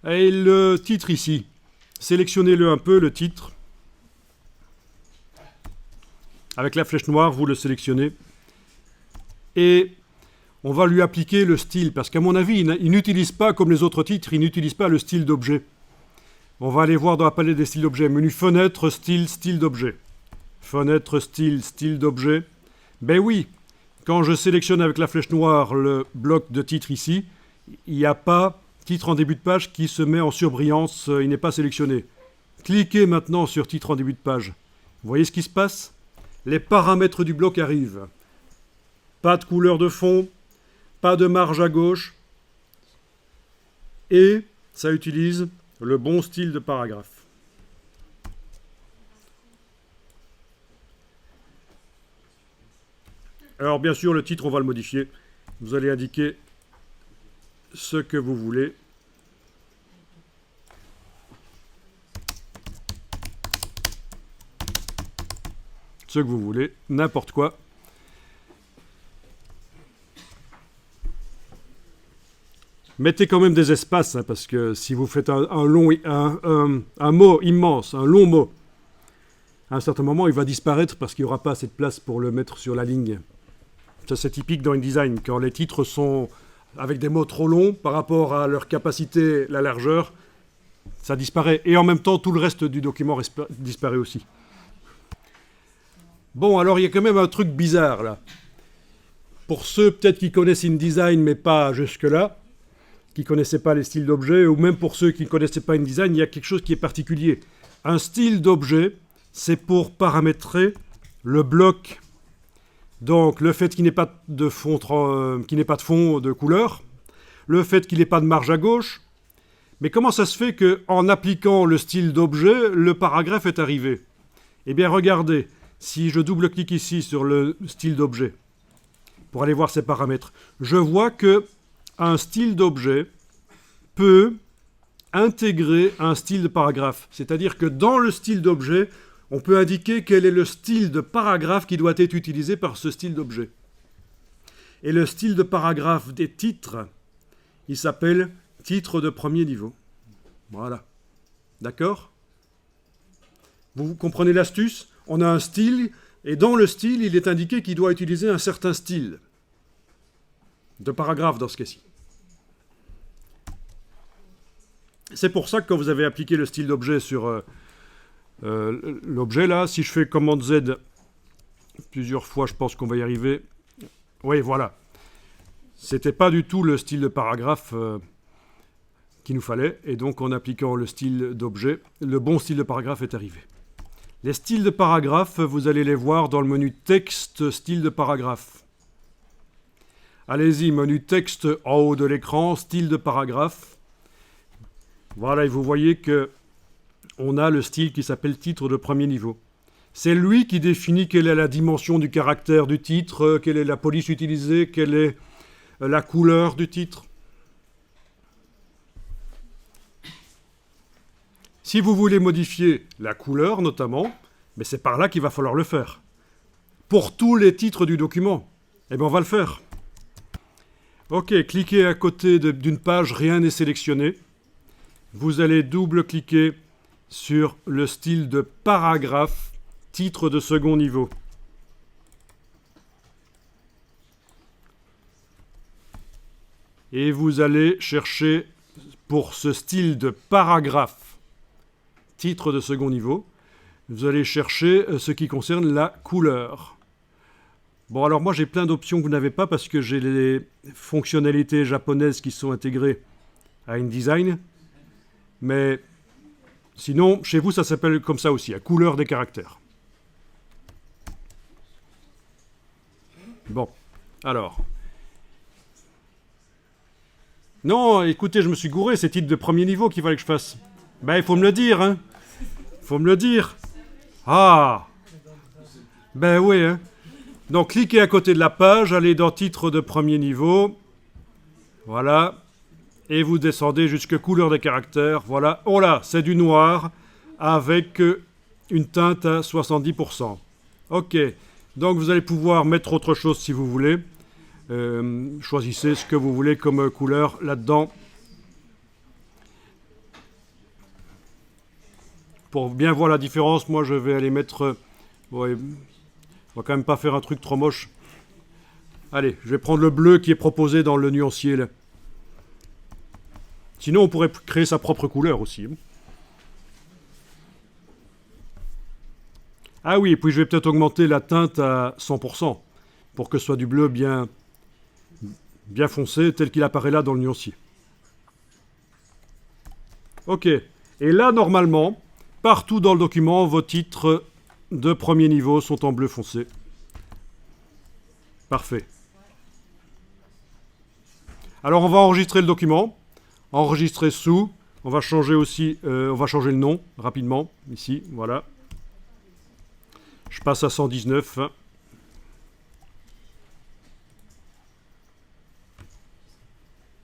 Et le titre ici, sélectionnez-le un peu, le titre. Avec la flèche noire, vous le sélectionnez. Et on va lui appliquer le style, parce qu'à mon avis, il n'utilise pas, comme les autres titres, il n'utilise pas le style d'objet. On va aller voir dans la palette des styles d'objet. Menu fenêtre, style, style d'objet. Fenêtre, style, style d'objet. Ben oui, quand je sélectionne avec la flèche noire le bloc de titre ici, il n'y a pas titre en début de page qui se met en surbrillance, il n'est pas sélectionné. Cliquez maintenant sur titre en début de page. Vous voyez ce qui se passe? Les paramètres du bloc arrivent. Pas de couleur de fond, pas de marge à gauche, et ça utilise le bon style de paragraphe. Alors bien sûr, le titre, on va le modifier. Vous allez indiquer ce que vous voulez. Ce que vous voulez, n'importe quoi. Mettez quand même des espaces, hein, parce que si vous faites un mot immense, un long mot, à un certain moment, il va disparaître parce qu'il n'y aura pas assez de place pour le mettre sur la ligne. Ça, c'est typique dans InDesign, quand les titres sont avec des mots trop longs par rapport à leur capacité, la largeur, ça disparaît. Et en même temps, tout le reste du document disparaît aussi. Bon, alors il y a quand même un truc bizarre, là. Pour ceux, peut-être, qui connaissent InDesign, mais pas jusque-là, qui ne connaissaient pas les styles d'objets, ou même pour ceux qui ne connaissaient pas InDesign, il y a quelque chose qui est particulier. Un style d'objet, c'est pour paramétrer le bloc. Donc, le fait qu'il n'ait pas de fond, de couleur, le fait qu'il n'ait pas de marge à gauche. Mais comment ça se fait qu'en appliquant le style d'objet, le paragraphe est arrivé? Eh bien, regardez, si je double-clique ici sur le style d'objet, pour aller voir ses paramètres, je vois que un style d'objet peut intégrer un style de paragraphe. C'est-à-dire que dans le style d'objet, on peut indiquer quel est le style de paragraphe qui doit être utilisé par ce style d'objet. Et le style de paragraphe des titres, il s'appelle titre de premier niveau. Voilà. D'accord? Vous comprenez l'astuce? On a un style, et dans le style, il est indiqué qu'il doit utiliser un certain style de paragraphe dans ce cas-ci. C'est pour ça que quand vous avez appliqué le style d'objet sur l'objet là, si je fais commande Z plusieurs fois, je pense qu'on va y arriver. Oui, voilà. C'était pas du tout le style de paragraphe qu'il nous fallait, et donc en appliquant le style d'objet, le bon style de paragraphe est arrivé. Les styles de paragraphe, vous allez les voir dans le menu texte, style de paragraphe. Allez-y, menu texte en haut de l'écran, style de paragraphe. Voilà, et vous voyez que on a le style qui s'appelle titre de premier niveau. C'est lui qui définit quelle est la dimension du caractère du titre, quelle est la police utilisée, quelle est la couleur du titre. Si vous voulez modifier la couleur, notamment, mais c'est par là qu'il va falloir le faire. Pour tous les titres du document, eh bien on va le faire. Ok, cliquez à côté d'une page, rien n'est sélectionné. Vous allez double-cliquer sur le style de paragraphe, titre de second niveau. Et vous allez chercher pour ce style de paragraphe, titre de second niveau, vous allez chercher ce qui concerne la couleur. Bon, alors moi j'ai plein d'options que vous n'avez pas parce que j'ai les fonctionnalités japonaises qui sont intégrées à InDesign. Mais sinon, chez vous, ça s'appelle comme ça aussi, la couleur des caractères. Bon, alors. Non, écoutez, je me suis gouré, c'est titre de premier niveau qu'il fallait que je fasse. Ben, il faut me le dire, hein. Il faut me le dire. Ah. Ben oui, hein. Donc, cliquez à côté de la page, allez dans titre de premier niveau. Voilà. Et vous descendez jusque couleur des caractères. Voilà. Oh là, c'est du noir avec une teinte à 70%. Ok. Donc, vous allez pouvoir mettre autre chose si vous voulez. Choisissez ce que vous voulez comme couleur là-dedans. pour bien voir la différence, moi je vais aller mettre... ouais, on va quand même pas faire un truc trop moche. Allez, je vais prendre le bleu qui est proposé dans le nuancier là. Sinon, on pourrait créer sa propre couleur aussi. Ah oui, et puis je vais peut-être augmenter la teinte à 100% pour que ce soit du bleu bien foncé tel qu'il apparaît là dans le nuancier. Ok. Et là, normalement, partout dans le document, vos titres de premier niveau sont en bleu foncé. Parfait. Alors, on va enregistrer le document. Enregistrer sous. On va changer aussi, on va changer le nom rapidement. Ici, voilà. Je passe à 119.